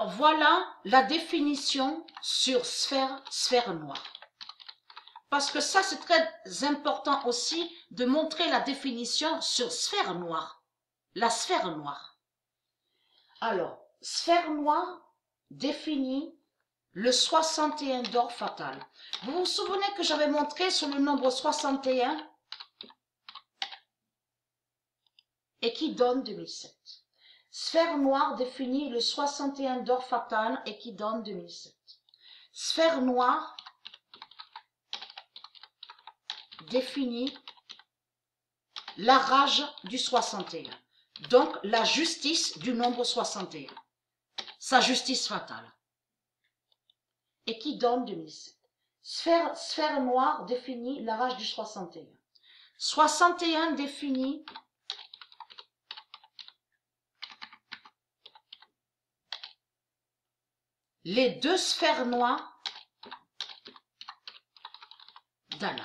Voilà la définition sur sphère noire. Parce que ça, c'est très important aussi de montrer la définition sur sphère noire. La sphère noire. Alors, sphère noire définit le 61 d'or fatal. Vous vous souvenez que j'avais montré sur le nombre 61 et qui donne 2007. Sphère noire définit le 61 d'or fatal et qui donne 2007. Sphère noire définit la rage du 61. Donc, la justice du nombre 61. Sa justice fatale. Et qui donne 2007. Sphère noire définit la rage du 61. 61 définit les deux sphères noires d'Anna.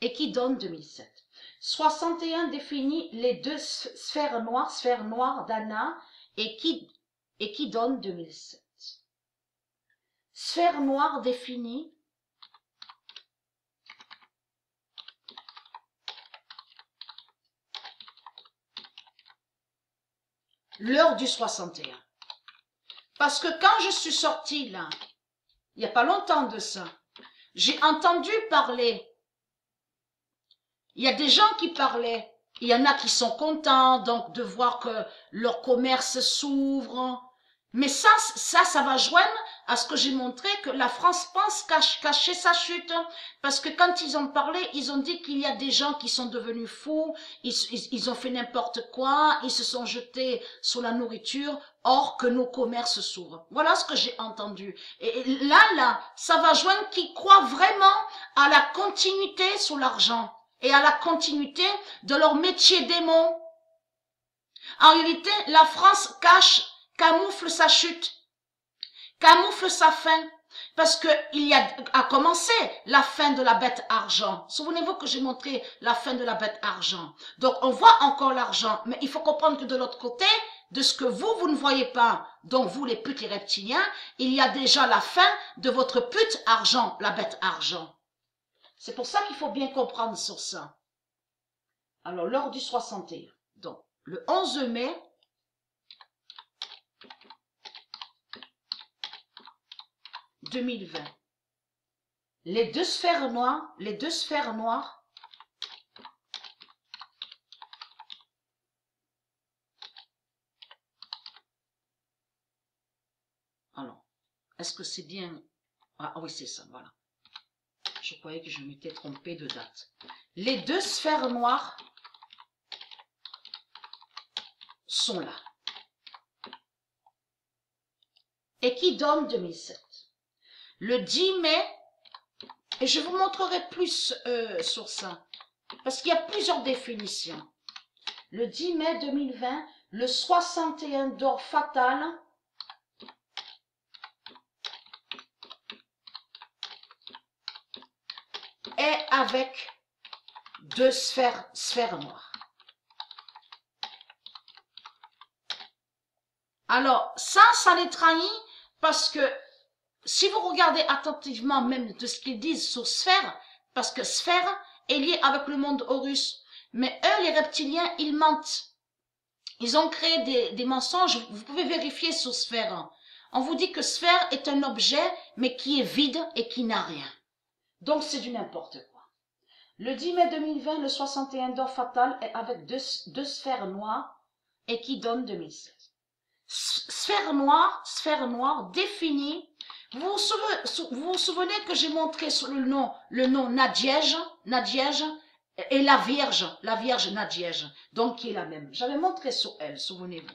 Et qui donne 2007. 61 définit les deux sphères noires d'Anna et qui donne 2007. Sphère noire définit l'heure du 61. Parce que quand je suis sortie là, il n'y a pas longtemps de ça, j'ai entendu parler. Il y a des gens qui parlaient. Il y en a qui sont contents donc de voir que leur commerce s'ouvre. Mais ça va joindre à ce que j'ai montré que la France pense cacher sa chute. Parce que quand ils ont parlé, ils ont dit qu'il y a des gens qui sont devenus fous, ils ont fait n'importe quoi, ils se sont jetés sur la nourriture, or que nos commerces s'ouvrent. Voilà ce que j'ai entendu. Et là, ça va joindre qui croient vraiment à la continuité sur l'argent et à la continuité de leur métier démon. En réalité, la France camoufle sa chute, camoufle sa fin, parce que il y a à commencer la fin de la bête argent. Souvenez-vous que j'ai montré la fin de la bête argent. Donc on voit encore l'argent, mais il faut comprendre que de l'autre côté, de ce que vous ne voyez pas, donc vous les putes les reptiliens, il y a déjà la fin de votre pute argent, la bête argent. C'est pour ça qu'il faut bien comprendre sur ça. Alors, lors du 61, donc le 11 mai, « 2020, les deux sphères noires, alors, est-ce que c'est bien? Ah oui, c'est ça, voilà. Je croyais que je m'étais trompée de date. Les deux sphères noires sont là. Et qui donne 2007. Le 10 mai, et je vous montrerai plus sur ça, parce qu'il y a plusieurs définitions. Le 10 mai 2020, le 61 d'or fatal est avec deux sphères noires. Alors, ça les trahit parce que si vous regardez attentivement même de ce qu'ils disent sur sphère, parce que sphère est lié avec le monde Horus, mais eux, les reptiliens, ils mentent. Ils ont créé des mensonges, vous pouvez vérifier sur sphère. On vous dit que sphère est un objet, mais qui est vide et qui n'a rien. Donc c'est du n'importe quoi. Le 10 mai 2020, le 61 d'or fatal est avec deux sphères noires et qui donne 2016. Sphère noire définie. Vous vous souvenez que j'ai montré sur le nom Nadjej et la Vierge Nadjej, donc qui est la même. J'avais montré sur elle, souvenez-vous.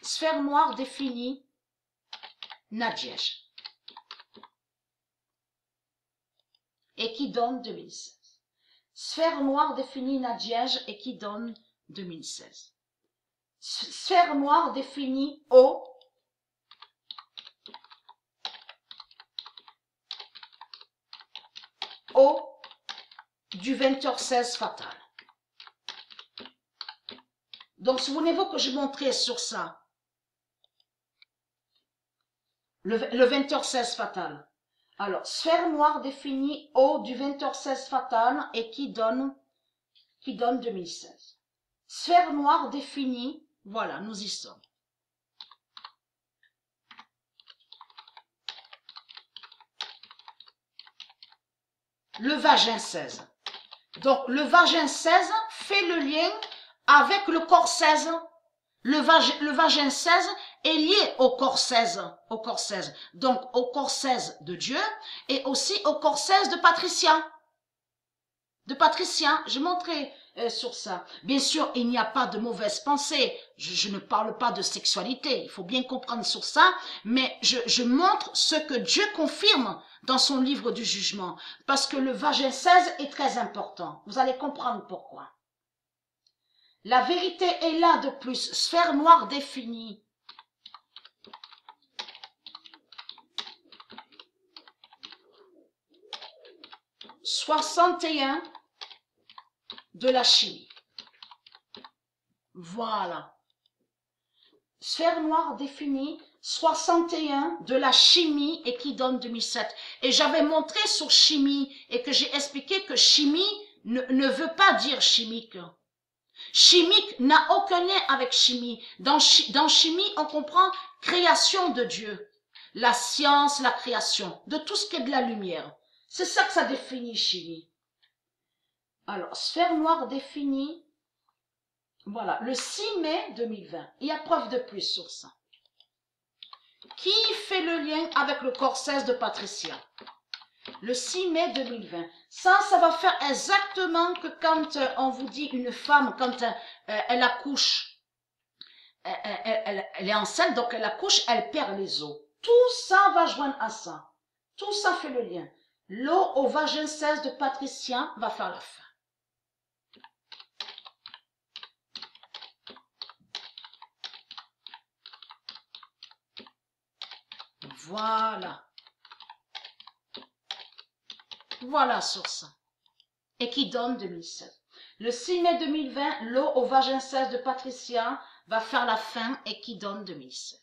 Sphère noire définie Nadjej et qui donne 2016. Sphère noire définie Nadjej et qui donne 2016. Sphère noire définie O du 20h16 fatal. Donc, souvenez-vous que je montrais sur ça. Le 20h16 fatal. Alors, sphère noire définie haut du 20h16 fatal et qui donne 2016. Sphère noire définie, voilà, nous y sommes. Le vagin 16. Donc, le vagin 16 fait le lien avec le corps 16. Le vagin 16 est lié au corps 16. Donc, au corps 16 de Dieu et aussi au corps 16 de Patricia. Je montrais sur ça. Bien sûr, il n'y a pas de mauvaise pensée. Je ne parle pas de sexualité. Il faut bien comprendre sur ça. Mais je montre ce que Dieu confirme dans son livre du jugement. Parce que le vagin 16 est très important. Vous allez comprendre pourquoi. La vérité est là de plus. Sphère noire définie. « 61 de la chimie. Voilà. Sphère noire définie, 61 de la chimie et qui donne 2007. Et j'avais montré sur chimie et que j'ai expliqué que chimie ne veut pas dire chimique. Chimique n'a aucun lien avec chimie. Dans chimie, on comprend création de Dieu. La science, la création, de tout ce qui est de la lumière. C'est ça que ça définit chimie. Alors, sphère noire définie, voilà, le 6 mai 2020. Il y a preuve de plus sur ça. Qui fait le lien avec le corps 16 de Patricia? Le 6 mai 2020. Ça va faire exactement que quand on vous dit une femme, quand elle accouche, elle est enceinte, donc elle accouche, elle perd les os. Tout ça va joindre à ça. Tout ça fait le lien. L'eau au vagin 16 de Patricia va faire la fin. Voilà. Voilà sur ça. Et qui donne 2016. Le 6 mai 2020, l'eau au vagin 16 de Patricia va faire la fin et qui donne 2016.